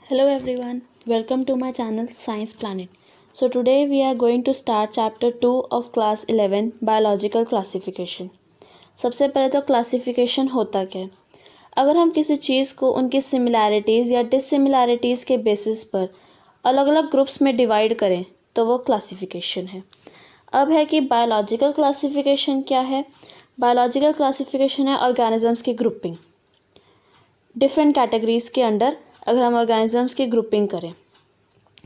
Hello everyone, welcome to my channel Science Planet. So today we are going to start chapter 2 of class 11 Biological Classification. सबसे पहले तो classification होता क्या है। अगर हम किसी चीज़ को उनकी सिमिलैरिटीज़ या डिससिमिलैरिटीज़ के बेसिस पर अलग अलग ग्रुप्स में डिवाइड करें तो वो क्लासिफिकेशन है। अब है कि बायोलॉजिकल क्लासिफिकेशन क्या है। बायोलॉजिकल क्लासिफिकेशन है ऑर्गेनिजम्स की ग्रुपिंग डिफरेंट कैटेगरीज़ के अंडर। अगर हम ऑर्गेनिजम्स की ग्रुपिंग करें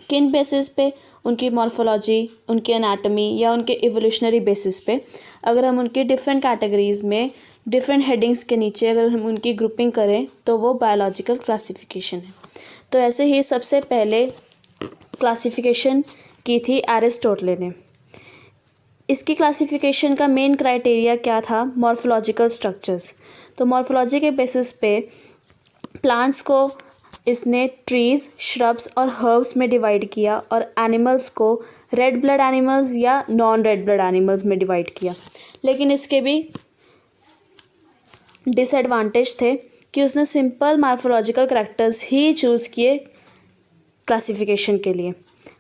किन बेसिस पे, उनकी मॉर्फोलॉजी, उनकी एनाटॉमी या उनके इवोल्यूशनरी बेसिस पे, अगर हम उनकी डिफरेंट कैटेगरीज़ में डिफरेंट हेडिंग्स के नीचे अगर हम उनकी ग्रुपिंग करें तो वो बायोलॉजिकल क्लासिफिकेशन है। तो ऐसे ही सबसे पहले क्लासिफिकेशन की थी एरिस्टोटल ने। इसकी क्लासिफिकेशन का मेन क्राइटेरिया क्या था? Morphological structures. तो मॉर्फोलॉजी के बेसिस पे प्लांट्स को इसने ट्रीज़, श्रब्स और हर्ब्स में डिवाइड किया और एनिमल्स को रेड ब्लड एनिमल्स या नॉन रेड ब्लड एनिमल्स में डिवाइड किया। लेकिन इसके भी डिसएडवांटेज थे कि उसने सिंपल मॉर्फोलॉजिकल करैक्टर्स ही चूज़ किए क्लासिफिकेशन के लिए।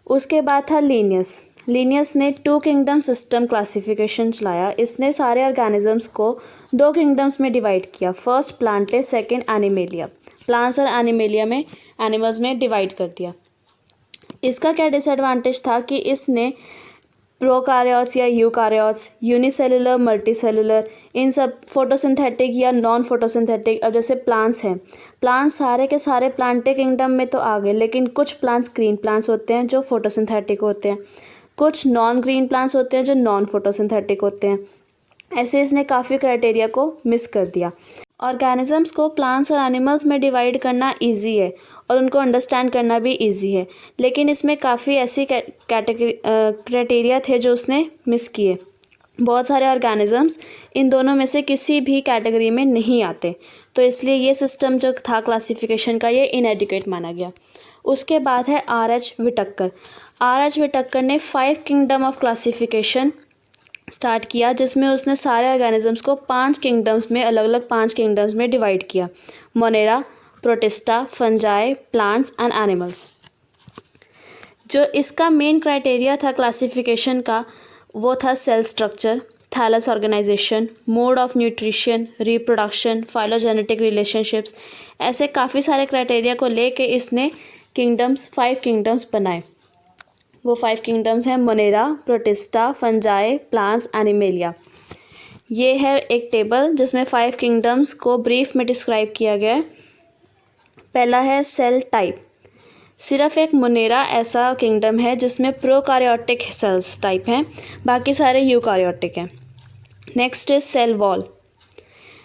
उसके बाद था लीनियस ने टू किंगडम सिस्टम क्लासिफिकेशन चलाया। इसने सारे ऑर्गेनिजम्स को दो किंगडम्स में डिवाइड किया, first Plantae, second animalia. Plants और एनिमल्स में डिवाइड कर दिया। इसका क्या डिसएडवांटेज था कि इसने प्रोकार्योट्स या यूकार्योट्स, यूनिसेलुलर, मल्टीसेलुलर, इन सब फोटोसिंथेटिक या नॉन फोटोसिंथेटिक, अब जैसे प्लांट्स हैं, प्लांट्स सारे के सारे प्लांटे किंगडम में तो आ गए, लेकिन कुछ प्लांट्स ग्रीन प्लांट्स होते हैं जो फोटोसिंथेटिक होते हैं, कुछ नॉन ग्रीन प्लांट्स होते हैं जो नॉन फोटोसिंथेटिक होते हैं। ऐसे इसने काफ़ी क्राइटेरिया को मिस कर दिया। ऑर्गेनिजम्स को प्लांट्स और एनिमल्स में डिवाइड करना इजी है और उनको अंडरस्टैंड करना भी इजी है, लेकिन इसमें काफ़ी ऐसी क्राइटेरिया थे जो उसने मिस किए। बहुत सारे ऑर्गेनिजम्स इन दोनों में से किसी भी कैटेगरी में नहीं आते, तो इसलिए ये सिस्टम जो था क्लासिफिकेशन का ये इनएडिक्वेट माना गया। उसके बाद है आर.एच. विटक्कर ने 5 किंगडम ऑफ क्लासिफिकेशन स्टार्ट किया, जिसमें उसने सारे ऑर्गेनिजम्स को 5 किंगडम्स में, अलग अलग 5 किंगडम्स में डिवाइड किया, Monera, Protista, fungi, plants and animals. जो इसका मेन क्राइटेरिया था क्लासिफिकेशन का वो था cell structure, thallus organisation, mode of nutrition, reproduction, phylogenetic relationships. ऐसे काफ़ी सारे क्राइटेरिया को लेके इसने 5 किंगडम्स बनाए। वो 5 किंगडम्स हैं Monera, Protista, fungi, plants, animalia. ये है एक टेबल जिसमें 5 किंगडम्स को ब्रीफ में डिस्क्राइब किया गया है। पहला है सेल टाइप। सिर्फ एक मोनेरा ऐसा किंगडम है जिसमें प्रोकार्योटिक सेल्स टाइप हैं, बाकी सारे यूकार्योटिक हैं। Next is cell wall.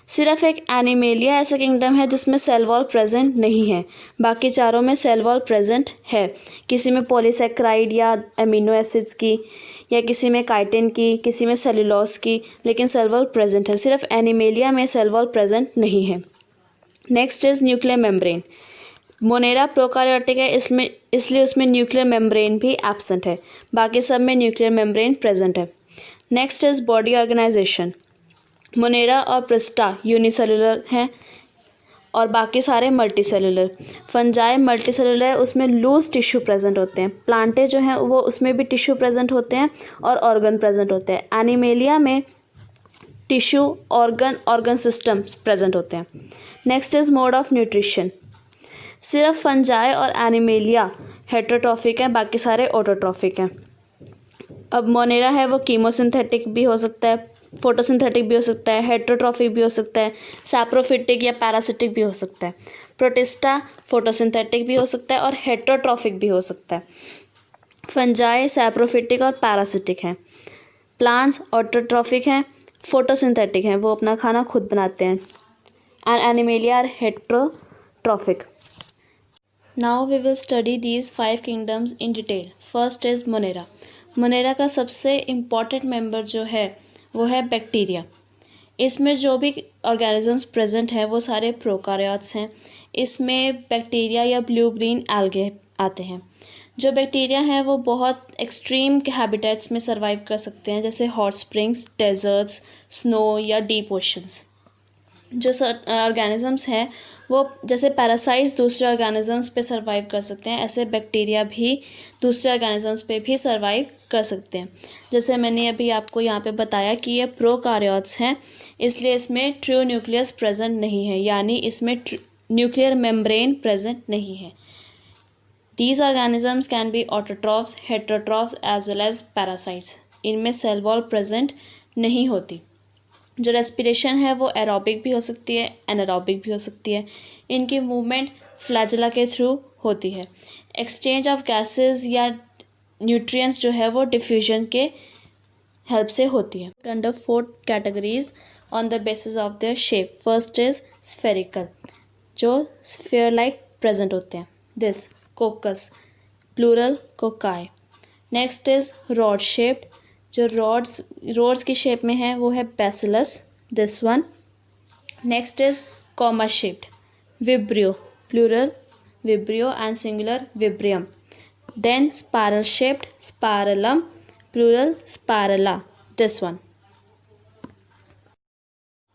सिर्फ एक एनिमेलिया ऐसा किंगडम है जिसमें सेल वॉल प्रेजेंट नहीं है, बाकी चारों में सेल वॉल प्रेजेंट है। किसी में पॉलीसेक्राइड या अमीनो एसिड्स की, या किसी में काइटिन की, किसी में सेलुलोज की, लेकिन सेल वॉल प्रेजेंट है। सिर्फ एनिमेलिया में सेल वॉल प्रेजेंट नहीं है। Next is nuclear membrane. Monera prokaryotic है, इसलिए उसमें न्यूक्लियर मेम्ब्रेन भी एब्सेंट है, बाकी सब में न्यूक्लियर मेम्ब्रेन प्रेजेंट है। Next is body organisation. Monera और प्रिस्टा यूनिसेलुलर हैं और बाकी सारे मल्टीसेलुलर। फंजाई मल्टीसेलुलर है, उसमें लूज टिश्यू प्रेजेंट होते हैं। प्लांटे जो हैं वो उसमें भी टिश्यू प्रेजेंट होते हैं और ऑर्गन प्रेजेंट होते हैं। एनिमेलिया में टिश्यू, ऑर्गन सिस्टम प्रेजेंट होते हैं। Next is mode of nutrition. सिर्फ फंजाई और एनिमेलिया हेटरोट्रॉफिक हैं, बाकी सारे ऑटोट्रॉफिक हैं। अब मोनेरा है वो कीमोसिंथेटिक भी हो सकता है, फोटोसिंथेटिक भी हो सकता है, हेटरोट्रॉफिक भी हो सकता है, सैप्रोफिटिक या पैरासिटिक भी हो सकता है। प्रोटिस्टा फोटोसिंथेटिक भी हो सकता है और हेटरोट्रॉफिक भी हो सकता है। फंजाई सैप्रोफिटिक और पैरासिटिक हैं। प्लांट्स ऑटोट्रॉफिक हैं, फोटोसिंथेटिक हैं, वो अपना खाना खुद बनाते हैं। And Animalia are heterotrophic. Now we will study these 5 kingdoms in detail. First is Monera. Monera का सबसे इम्पॉर्टेंट मेंबर जो है वो है बैक्टीरिया। इसमें जो भी ऑर्गेनिजम्स प्रेजेंट हैं वो सारे प्रोकार्योट्स हैं। इसमें बैक्टीरिया या ब्लू ग्रीन एल्गे आते हैं। जो बैक्टीरिया हैं वो बहुत एक्सट्रीम के हैबिटेट्स में सर्वाइव कर सकते हैं, जैसे हॉट स्प्रिंग्स, डेजर्ट्स, स्नो या डीप ओशंस। जो ऑर्गेनिजम्स हैं वो जैसे पैरासाइट्स दूसरे ऑर्गेनिजम्स पे सर्वाइव कर सकते हैं, ऐसे बैक्टीरिया भी दूसरे ऑर्गेनिजम्स पे भी सर्वाइव कर सकते हैं। जैसे मैंने अभी आपको यहाँ पे बताया कि ये प्रोकार्योट्स हैं, इसलिए इसमें ट्रू न्यूक्लियस प्रेजेंट नहीं है, यानी इसमें न्यूक्लियर मेम्ब्रेन प्रेजेंट नहीं है। These organisms can be autotrophs, heterotrophs as well as parasites. इनमें सेल वॉल प्रेजेंट नहीं होती। जो रेस्पिरेशन है वो एरोबिक भी हो सकती है, एनारोबिक भी हो सकती है। इनकी मूवमेंट फ्लैजेला के थ्रू होती है। एक्सचेंज ऑफ गैसेस या न्यूट्रिएंट्स जो है वो डिफ्यूजन के हेल्प से होती है। Under 4 categories on the basis of their shape. First is spherical, जो स्फेयर लाइक प्रेजेंट होते हैं। This coccus, plural cocci. Next is rod shaped, जो रोड्स की शेप में है वो है bacillus, this one. Next is comma shaped, vibrio, plural vibrio and singular vibrium. Then spiral shaped, spirillum, plural स्पाइरला, this one.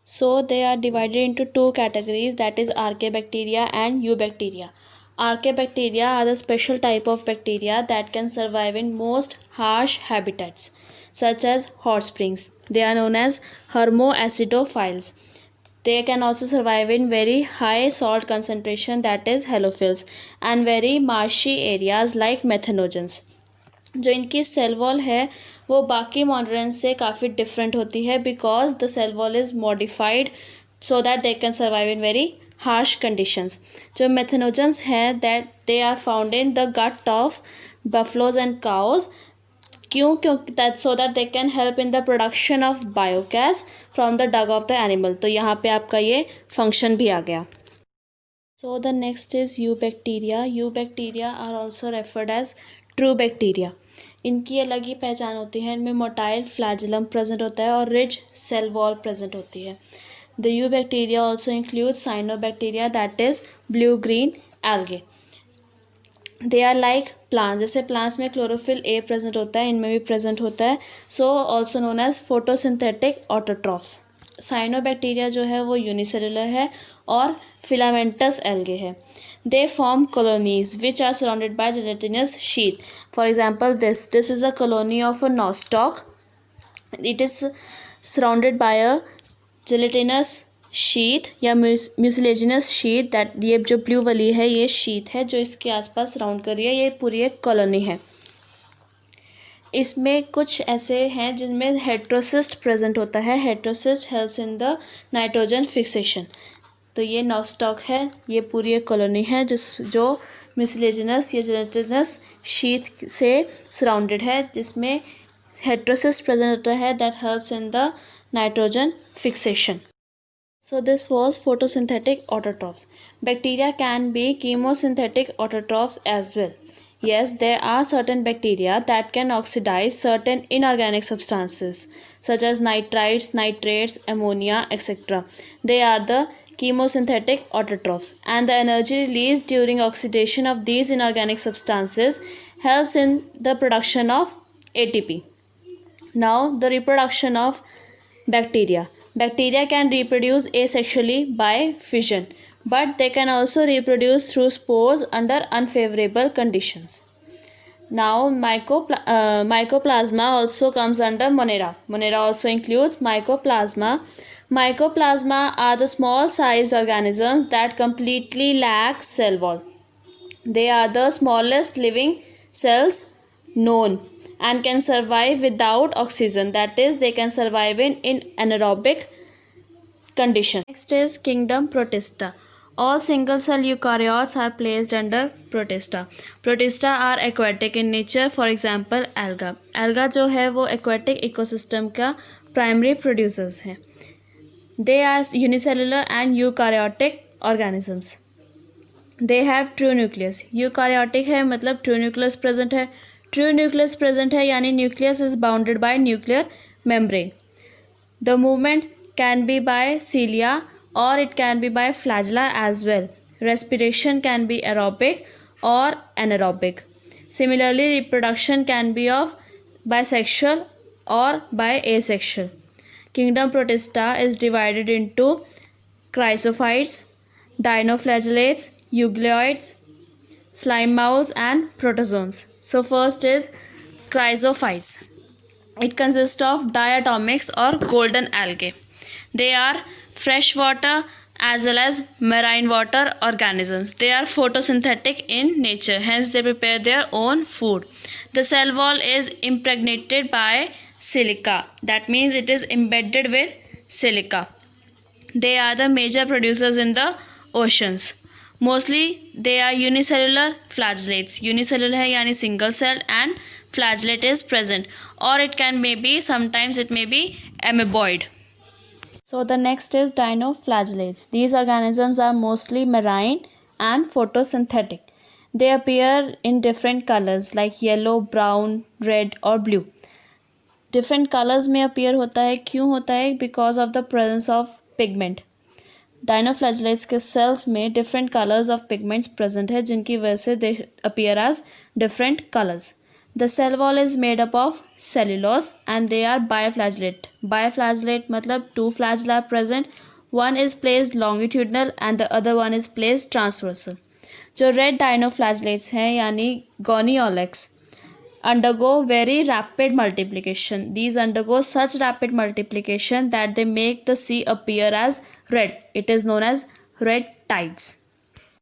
So they are divided into 2 categories, that is Archaebacteria and Eubacteria. Archaebacteria are the special type of bacteria that can survive in most harsh habitats such as hot springs. They are known as hermoacidophiles. They can also survive in very high salt concentration, that is halophils, and very marshy areas like methanogens. जो इनकी cell wall है वो बाकी मोनोरेंस से काफ़ी different होती है, because the cell wall is modified so that they can survive in very harsh conditions. जो मेथनोजेंस हैं that they are found in the gut of buffaloes and cows. क्योंकि that so that they can help in the production of biogas from the dung of the animal. तो यहाँ पे आपका ये function भी आ गया. So the next is eubacteria. Eubacteria are also referred as true bacteria. इनकी अलग ही पहचान होती है. इनमें मोटाइल फ्लैजेलम प्रेजेंट होता है और रिच सेल वॉल प्रेजेंट होती है. The eubacteria also include cyanobacteria, that is blue green algae. They are like plants. जैसे प्लांट्स में क्लोरोफिल ए प्रेजेंट होता है, इनमें भी प्रेजेंट होता है. So also known as photosynthetic autotrophs. Cyanobacteria जो है वो यूनिसेलुलर है और फिलामेंटस एल्गे है. They form colonies which are surrounded by gelatinous sheath. For example, this is the colony of a nostoc. It is surrounded by a gelatinous sheath या mucilaginous sheath. that ये जो blue वाली है ये sheath है जो इसके आसपास सराउंड कर रही है. ये पूरी एक कॉलोनी है. इसमें कुछ ऐसे हैं जिनमें हेट्रोसिस्ट प्रेजेंट होता है. Heterocyst helps in the nitrogen fixation. तो ये नॉस्टॉक है, ये पूरी एक कॉलोनी है जो म्यूसिलेजिनस या जेलेटिनस शीथ से सराउंडेड है, जिसमें हेट्रोसिस्ट प्रेजेंट होता है that helps in the nitrogen fixation. So this was photosynthetic autotrophs. Bacteria can be chemosynthetic autotrophs as well. Yes, there are certain bacteria that can oxidize certain inorganic substances such as nitrites, nitrates, ammonia, etc. They are the chemosynthetic autotrophs, and the energy released during oxidation of these inorganic substances helps in the production of ATP. Now, the reproduction of bacteria. Bacteria can reproduce asexually by fission, but they can also reproduce through spores under unfavorable conditions. Now, mycoplasma also comes under Monera. Monera also includes mycoplasma. Mycoplasma are the small-sized organisms that completely lack cell wall. They are the smallest living cells known and can survive without oxygen. That is, they can survive in anaerobic condition. Next is kingdom Protista. All single-cell eukaryotes are placed under Protista. Protista are aquatic in nature. For example, alga. Alga जो है वो aquatic ecosystem का primary producers है. They are unicellular and eukaryotic organisms. They have true nucleus. Eukaryotic है मतलब true nucleus present है. True nucleus present है यानी nucleus is bounded by nuclear membrane. The movement can be by cilia or it can be by flagella as well. Respiration can be aerobic or anaerobic. Similarly, reproduction can be of bisexual or by asexual. Kingdom Protista is divided into chrysophytes, dinoflagellates, euglenoids, slime moulds, and protozoans. So first is chrysophytes. It consists of diatomics or golden algae. They are freshwater as well as marine water organisms. They are photosynthetic in nature, hence they prepare their own food. The cell wall is impregnated by silica. That means it is embedded with silica. They are the major producers in the oceans. Mostly they are unicellular flagellates. Unicellular है यानी single celled, and flagellate is present, or it can maybe sometimes it may be amoeboid. So the next is dinoflagellates. These organisms are mostly marine and photosynthetic. They appear in different colors like yellow, brown, red or blue. Different colors में appear होता है. क्यों होता है? Because of the presence of pigment. Dinoflagellates के cells में different colors of pigments present है, जिनकी वजह से they appear as different colors. The cell wall is made up of cellulose and they are biflagellate. Biflagellate मतलब two flagella are present. One is placed longitudinal and the other one is placed transversal. जो red dinoflagellates हैं यानी Goniolax undergo very rapid multiplication. These undergo such rapid multiplication that they make the sea appear as red. It is known as red tides.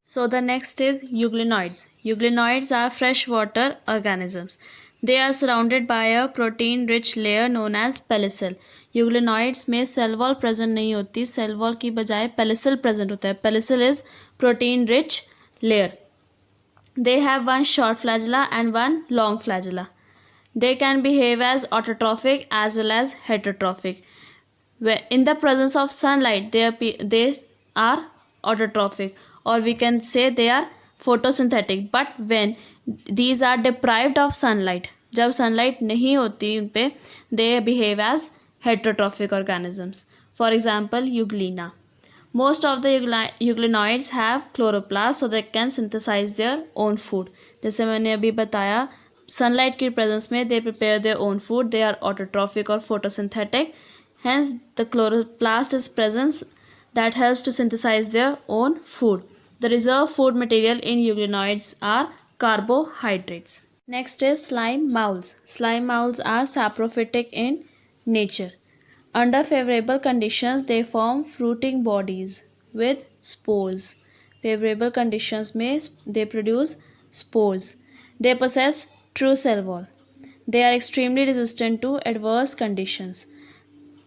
So the next is euglenoids. Euglenoids are freshwater organisms. They are surrounded by a protein-rich layer known as पेलिसल. Euglenoids में cell wall present नहीं होती. Cell wall की बजाय पेलिसल present होता है. Pelicil is protein-rich layer. They have one short flagella and one long flagella. They can behave as autotrophic as well as heterotrophic. In the presence of sunlight, they are autotrophic, or we can say they are photosynthetic. But when these are deprived of sunlight, जब sunlight नहीं होती उन पे, they behave as heterotrophic organisms. For example, Euglena. Most of the euglenoids have chloroplast so they can synthesize their own food. जैसे मैंने अभी बताया, sunlight की presence में they prepare their own food. They are autotrophic or photosynthetic. Hence, the chloroplast is present that helps to synthesize their own food. The reserve food material in euglenoids are carbohydrates. Next is slime moulds. Slime moulds are saprophytic in nature. Under favorable conditions, they form fruiting bodies with spores. Favorable conditions में they produce spores. They possess true cell wall. They are extremely resistant to adverse conditions.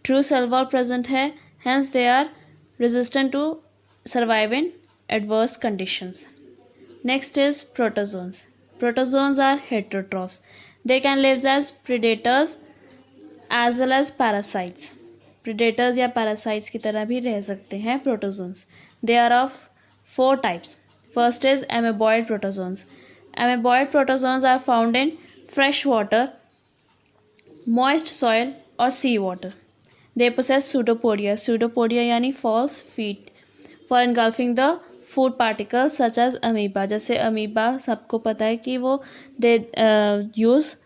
True cell wall present है, hence they are resistant to survive in adverse conditions. Next is protozoans. Protozoans are heterotrophs. They can live as predators as well as parasites. Predators या parasites की तरह भी रह सकते हैं protozoans. They are of 4 types. First is amoeboid protozoans. Amoeboid protozoans are found in fresh water, moist soil or sea water. They possess pseudopodia. Pseudopodia यानी false feet for engulfing the food particles such as amoeba. जैसे amoeba सबको पता है कि वो they use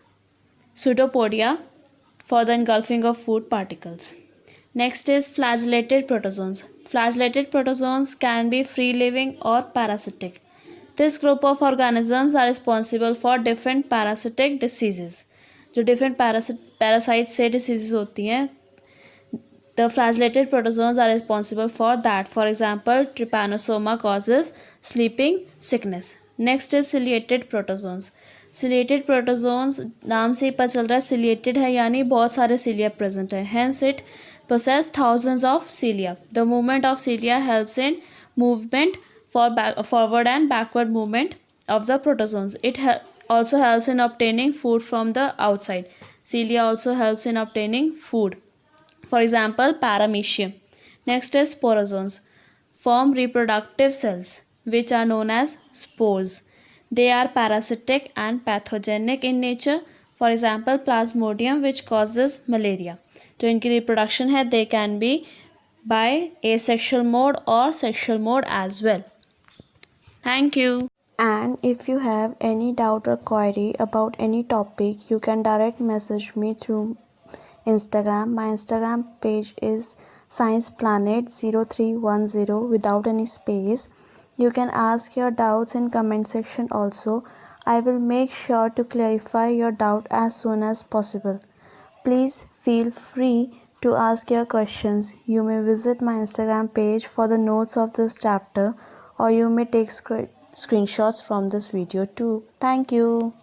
pseudopodia for the engulfing of food particles. Next is flagellated protozoans. Flagellated protozoans can be free-living or parasitic. This group of organisms are responsible for different parasitic diseases. जो different parasites से diseases होती हैं, the flagellated protozoans are responsible for that. For example, trypanosoma causes sleeping sickness. Next is ciliated protozoans. Ciliated protozoans नाम से ही पता चल रहा है ciliated है यानी बहुत सारे cilia present है. Hence it possess thousands of cilia. The movement of cilia helps in movement for forward and backward movement of the protozoans. It also helps in obtaining food from the outside. Cilia also helps in obtaining food. For example, paramecium. Next is sporozoans. Form reproductive cells which are known as spores. They are parasitic and pathogenic in nature. For example, plasmodium which causes malaria. जो इनकी reproduction है, they can be by asexual mode or sexual mode as well. Thank you. And if you have any doubt or query about any topic, you can direct message me through Instagram. My Instagram page is Science Planet 0310 without any space. You can ask your doubts in comment section also. I will make sure to clarify your doubt as soon as possible. Please feel free to ask your questions. You may visit my Instagram page for the notes of this chapter, or you may take screenshots from this video too. Thank you.